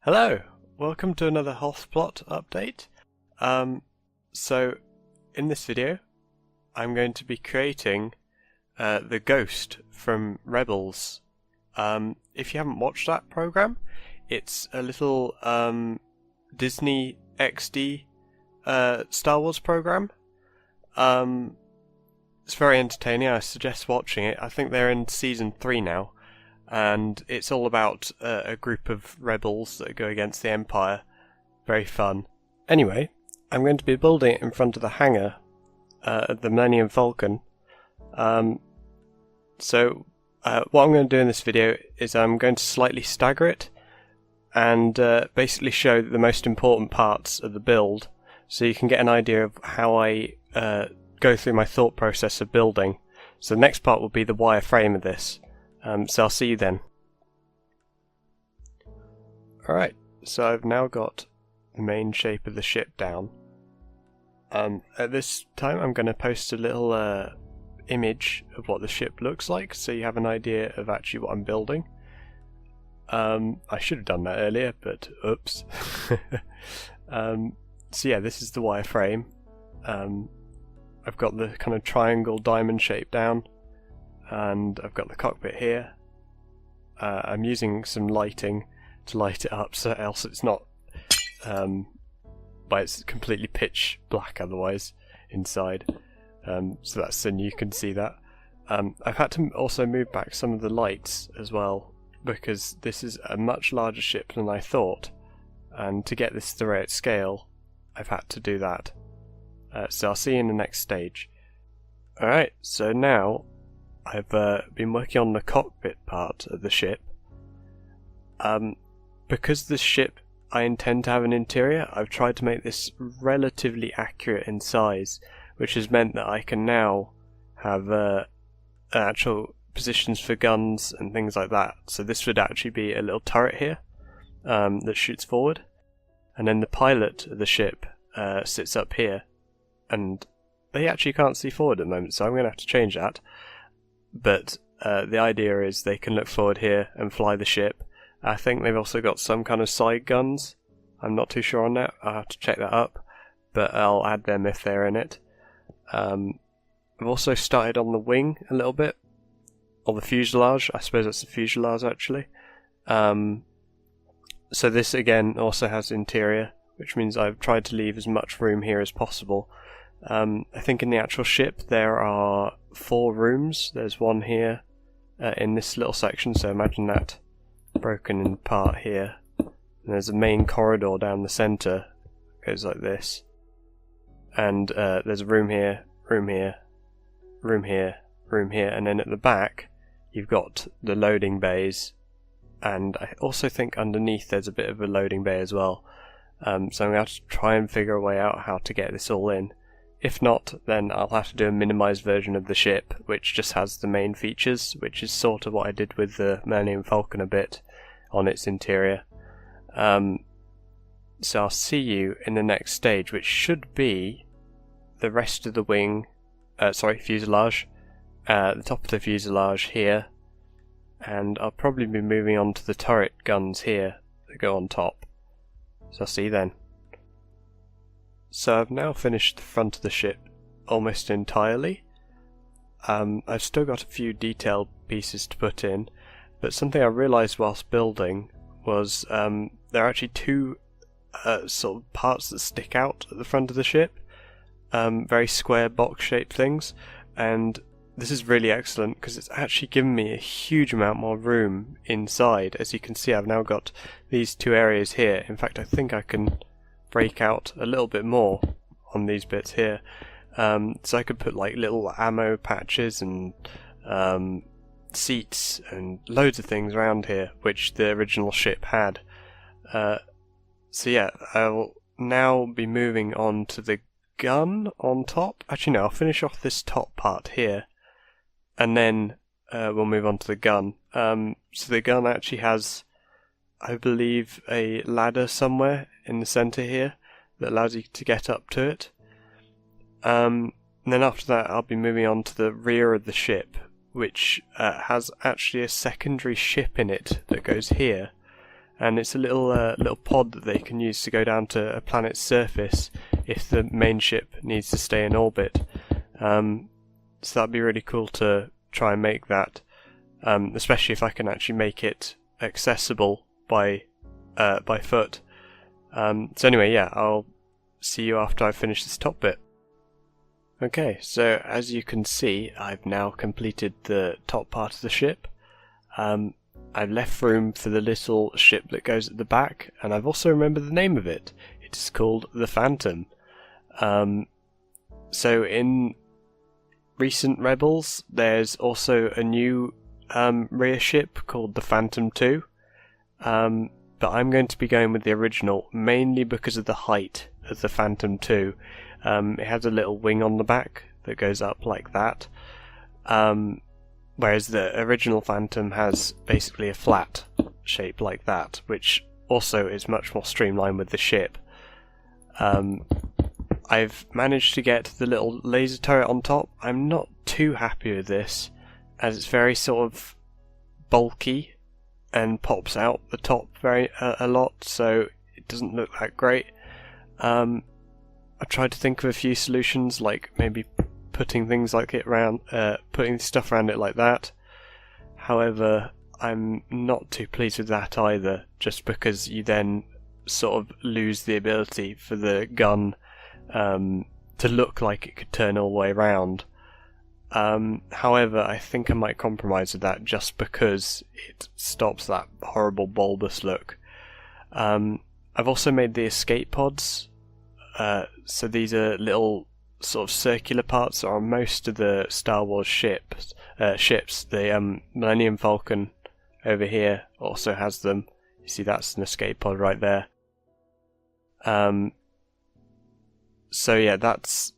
Hello, welcome to another Plot update. So in this video I'm going to be creating the ghost from Rebels. If you haven't watched that program, it's a little Disney XD Star Wars program. It's very entertaining. I suggest watching it. I think they're in season 3 now. And it's all about a group of rebels that go against the Empire. Very fun. Anyway, I'm going to be building it in front of the hangar of the Millennium Falcon. So what I'm going to do in this video is I'm going to slightly stagger it and basically show the most important parts of the build, so you can get an idea of how I go through my thought process of building. So the next part will be the wireframe of this. So I'll see you then. Alright, so I've now got the main shape of the ship down. At this time I'm going to post a little image of what the ship looks like, so you have an idea of actually what I'm building. I should have done that earlier, but oops. So yeah, this is the wireframe. I've got the kind of triangle diamond shape down. And I've got the cockpit here. I'm using some lighting to light it up, so else it's not, but it's completely pitch black otherwise inside. So that's so you can see that. I've had to also move back some of the lights as well, because this is a much larger ship than I thought, and to get this the right scale, I've had to do that. So I'll see you in the next stage. Alright, so now I've been working on the cockpit part of the ship. Because this ship I intend to have an interior, I've tried to make this relatively accurate in size, which has meant that I can now have actual positions for guns and things like that. So this would actually be a little turret here that shoots forward, and then the pilot of the ship sits up here, and they actually can't see forward at the moment, so I'm going to have to change that. But the idea is they can look forward here and fly the ship. I think they've also got some kind of side guns. I'm not too sure on that. I'll have to check that up, but I'll add them if they're in it. I've also started on the wing a little bit, or the fuselage. I suppose that's the fuselage actually. So this again also has interior, which means I've tried to leave as much room here as possible. I think in the actual ship there are 4 rooms. There's one here in this little section, so imagine that broken in part here. And there's a main corridor down the centre, goes like this. And there's a room here, room here, room here, room here, and then at the back you've got the loading bays, and I also think underneath there's a bit of a loading bay as well. So I'm going to have to try and figure a way out how to get this all in. If not, then I'll have to do a minimised version of the ship, which just has the main features, which is sort of what I did with the Millennium Falcon a bit on its interior. So I'll see you in the next stage, which should be the rest of the wing, fuselage, the top of the fuselage here, and I'll probably be moving on to the turret guns here that go on top. So I'll see you then. So I've now finished the front of the ship almost entirely. I've still got a few detailed pieces to put in, but something I realised whilst building was there are actually 2 sort of parts that stick out at the front of the ship, very square box shaped things, and this is really excellent because it's actually given me a huge amount more room inside. As you can see, I've now got these 2 areas here. In fact, I think I can break out a little bit more on these bits here, so I could put like little ammo patches and seats and loads of things around here, which the original ship had. So yeah, I'll now be moving on to the gun on top. Actually no, I'll finish off this top part here, and then we'll move on to the gun. So the gun actually has, I believe, a ladder somewhere in the centre here that allows you to get up to it. And then after that I'll be moving on to the rear of the ship, which has actually a secondary ship in it that goes here, and it's a little pod that they can use to go down to a planet's surface if the main ship needs to stay in orbit. So that'd be really cool to try and make that, especially if I can actually make it accessible by foot. So anyway, yeah, I'll see you after I finish this top bit. Okay, so as you can see, I've now completed the top part of the ship. I've left room for the little ship that goes at the back, and I've also remembered the name of it. It is called the Phantom. So in recent Rebels, there's also a new rear ship called the Phantom 2. But I'm going to be going with the original, mainly because of the height of the Phantom 2. It has a little wing on the back that goes up like that, whereas the original Phantom has basically a flat shape like that, which also is much more streamlined with the ship. I've managed to get the little laser turret on top. I'm not too happy with this, as it's very sort of bulky and pops out the top a lot, so it doesn't look that great. I tried to think of a few solutions, like maybe putting things like it around, putting stuff around it like that. However, I'm not too pleased with that either, just because you then sort of lose the ability for the gun to look like it could turn all the way around. However, I think I might compromise with that just because it stops that horrible bulbous look. I've also made the escape pods. So these are little sort of circular parts that are on most of the Star Wars ships. The Millennium Falcon over here also has them. You see, that's an escape pod right there. So yeah, that's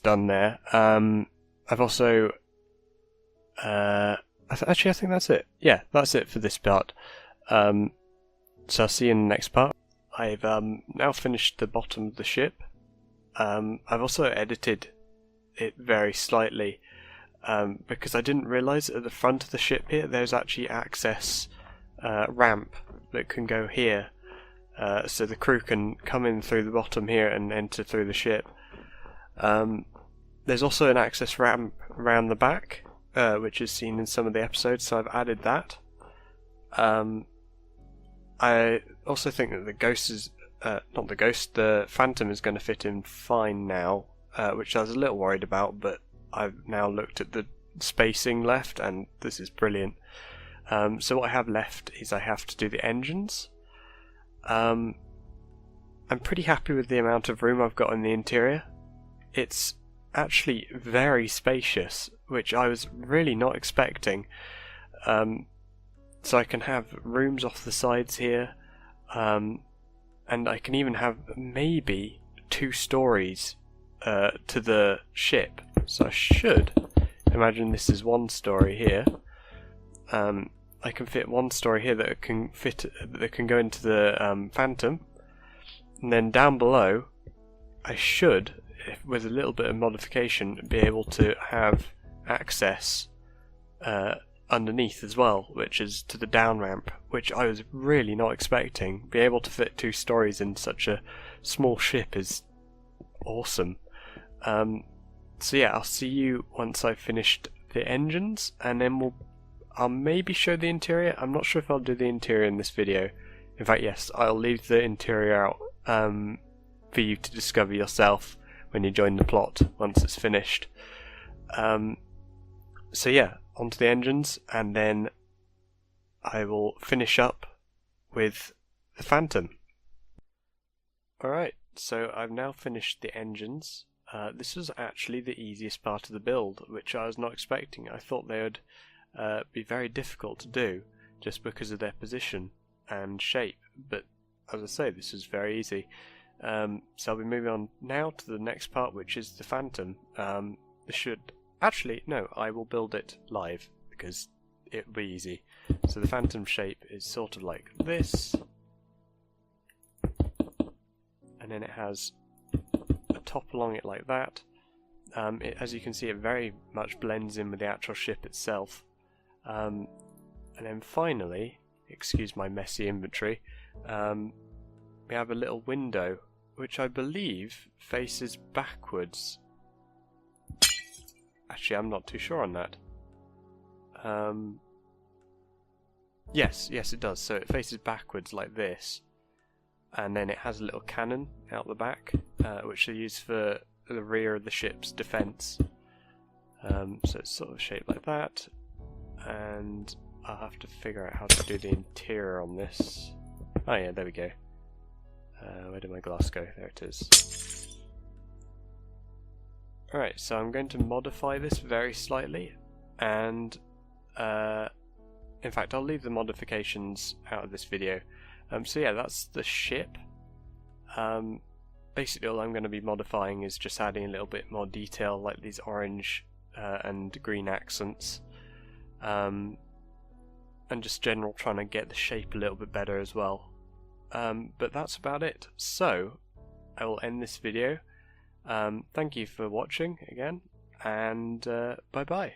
done there. I've also actually I think that's it. Yeah, that's it for this part. So I'll see you in the next part. I've now finished the bottom of the ship. I've also edited it very slightly because I didn't realise at the front of the ship here there's actually access ramp that can go here, so the crew can come in through the bottom here and enter through the ship. There's also an access ramp around the back, which is seen in some of the episodes, so I've added that. I also think that the Phantom is going to fit in fine now, which I was a little worried about, but I've now looked at the spacing left, and this is brilliant. So what I have left is I have to do the engines. I'm pretty happy with the amount of room I've got in the interior. It's actually very spacious, which I was really not expecting. So I can have rooms off the sides here, and I can even have maybe 2 stories to the ship. So I should imagine this is 1 story here. I can fit 1 story here that can go into the Phantom, and then down below I should, with a little bit of modification, be able to have access underneath as well, which is to the down ramp, which I was really not expecting. Be able to fit 2 stories in such a small ship is awesome. So yeah, I'll see you once I've finished the engines, and then I'll maybe show the interior. I'm not sure if I'll do the interior in this video. In fact, yes, I'll leave the interior out for you to discover yourself when you join the plot once it's finished. So yeah, onto the engines, and then I will finish up with the Phantom. Alright, so I've now finished the engines. This was actually the easiest part of the build, which I was not expecting. I thought they would be very difficult to do just because of their position and shape, but as I say, this is very easy. So I'll be moving on now to the next part, which is the Phantom. I will build it live because it'll be easy. So the Phantom shape is sort of like this, and then it has a top along it like that. As you can see, it very much blends in with the actual ship itself. And then finally, excuse my messy inventory, we have a little window which I believe faces backwards. Actually, I'm not too sure on that. Yes, it does. So it faces backwards like this, and then it has a little cannon out the back, which they use for the rear of the ship's defence. So it's sort of shaped like that, and I'll have to figure out how to do the interior on this. Oh yeah, there we go. Where did my glass go? There it is. Alright, so I'm going to modify this very slightly, and in fact I'll leave the modifications out of this video. So yeah, that's the ship. Basically all I'm going to be modifying is just adding a little bit more detail, like these orange and green accents, and just general trying to get the shape a little bit better as well. But that's about it. So I will end this video. Thank you for watching again, and bye bye.